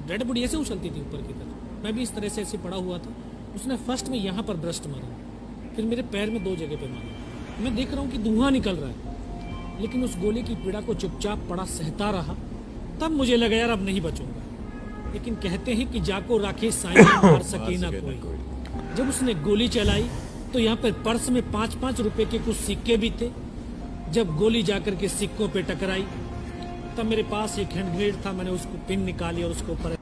Dead body ऐसे उछलती थी ऊपर की तरफ। मैं भी इस तरह से ऐसे पड़ा हुआ था। उसने फर्स्ट में यहाँ पर ब्रस्ट मारा, फिर मेरे पैर में 2 जगह पे मारा। मैं देख रहा हूँ कि धुआं निकल रहा है, लेकिन उस गोली की पीड़ा को चुपचाप पड़ा सहता रहा। तब मुझे लगा यार अब नहीं बचूंगा। लेकिन कहते हैं कि जाको राखे साईं मार सके ना कोई। जब उसने गोली चलाई तो यहाँ पर पर्स में 5-5 रुपए के कुछ सिक्के भी थे। जब गोली जाकर के सिक्कों पे टकराई तब मेरे पास एक हैंड ग्रेनेड था, मैंने उसको पिन निकाली और उसके ऊपर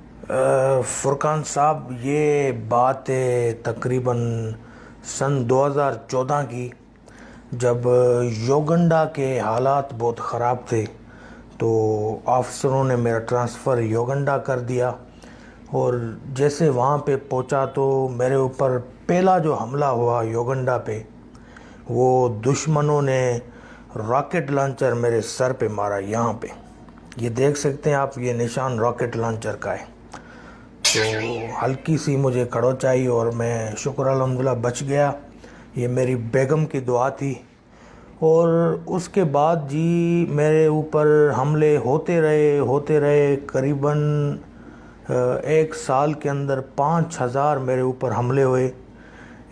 फुरकान साहब, ये बात है तकरीबन सन 2014 की, जब योगंडा के हालात बहुत ख़राब थे तो ऑफिसरों ने मेरा ट्रांसफ़र योगंडा कर दिया। और जैसे वहाँ पे पहुँचा तो मेरे ऊपर पहला जो हमला हुआ योगंडा पे, वो दुश्मनों ने रॉकेट लॉन्चर मेरे सर पे मारा। यहाँ पे ये देख सकते हैं आप, ये निशान रॉकेट लॉन्चर का है। तो हल्की सी मुझे खड़ोच आई और मैं शुक्र अल्हम्दुलिल्लाह बच गया। ये मेरी बेगम की दुआ थी। और उसके बाद जी मेरे ऊपर हमले होते रहे करीबन 1 साल के अंदर 5000 मेरे ऊपर हमले हुए।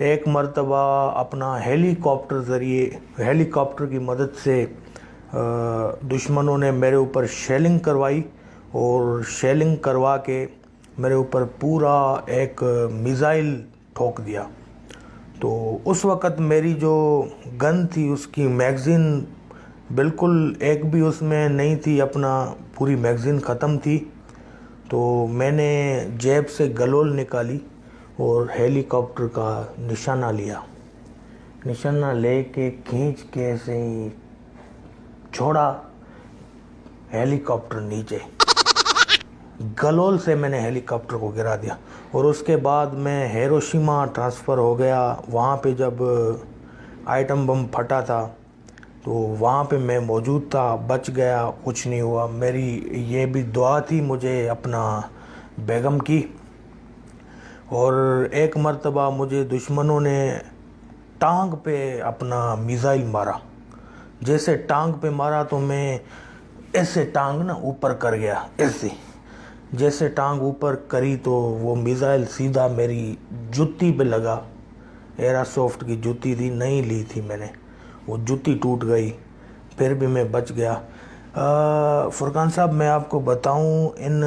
एक मर्तबा अपना हेलीकॉप्टर की मदद से दुश्मनों ने मेरे ऊपर शेलिंग करवाई और शेलिंग करवा के मेरे ऊपर पूरा एक मिसाइल ठोक दिया। तो उस वक़्त मेरी जो गन थी उसकी मैगज़ीन बिल्कुल एक भी उसमें नहीं थी, अपना पूरी मैगज़ीन ख़त्म थी। तो मैंने जेब से गलोल निकाली और हेलीकॉप्टर का निशाना लिया। निशाना लेके खींच के ऐसे ही छोड़ा हेलीकॉप्टर नीचे। गलोल से मैंने हेलीकॉप्टर को गिरा दिया। और उसके बाद मैं हिरोशिमा ट्रांसफ़र हो गया। वहाँ पे जब आइटम बम फटा था तो वहाँ पे मैं मौजूद था, बच गया, कुछ नहीं हुआ। मेरी ये भी दुआ थी मुझे अपना बेगम की। और एक मर्तबा मुझे दुश्मनों ने टांग पे अपना मिसाइल मारा। जैसे टांग पे मारा तो मैं ऐसे टांग ना ऊपर कर गया, ऐसे जैसे टांग ऊपर करी तो वो मिसाइल सीधा मेरी जूती पे लगा। एयरासॉफ्ट की जूती थी, नहीं ली थी मैंने, वो जूती टूट गई, फिर भी मैं बच गया। फुरकान साहब, मैं आपको बताऊं, इन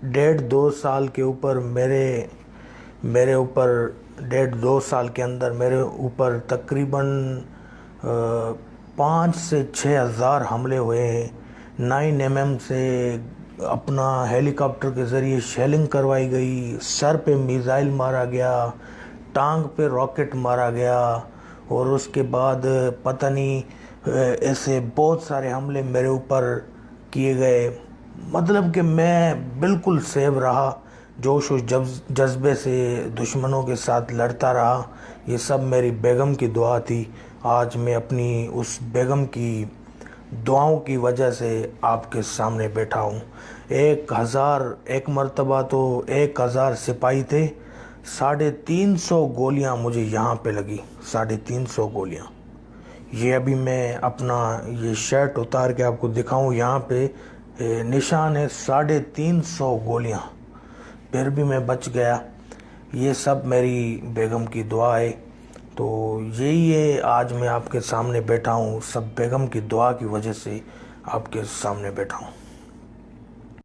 1.5-2 साल के ऊपर मेरे ऊपर 1.5-2 साल के अंदर मेरे ऊपर तकरीबन 5 से 6 हज़ार हमले हुए हैं। 9mm से अपना हेलीकॉप्टर के ज़रिए शेलिंग करवाई गई, सर पे मिसाइल मारा गया, टांग पे रॉकेट मारा गया। और उसके बाद पता नहीं ऐसे बहुत सारे हमले मेरे ऊपर किए गए। मतलब कि मैं बिल्कुल सेव रहा, जोश और जज्बे से दुश्मनों के साथ लड़ता रहा। ये सब मेरी बेगम की दुआ थी। आज मैं अपनी उस बेगम की दुआओं की वजह से आपके सामने बैठा हूँ। एक मर्तबा तो 1000 सिपाही थे, 350 गोलियाँ मुझे यहाँ पे लगी, 350 गोलियाँ। ये अभी मैं अपना ये शर्ट उतार के आपको दिखाऊं, यहाँ पे निशान है 350 गोलियाँ, फिर भी मैं बच गया। ये सब मेरी बेगम की दुआ है। तो यही है, आज मैं आपके सामने बैठा हूँ, सब बेगम की दुआ की वजह से आपके सामने बैठा हूँ।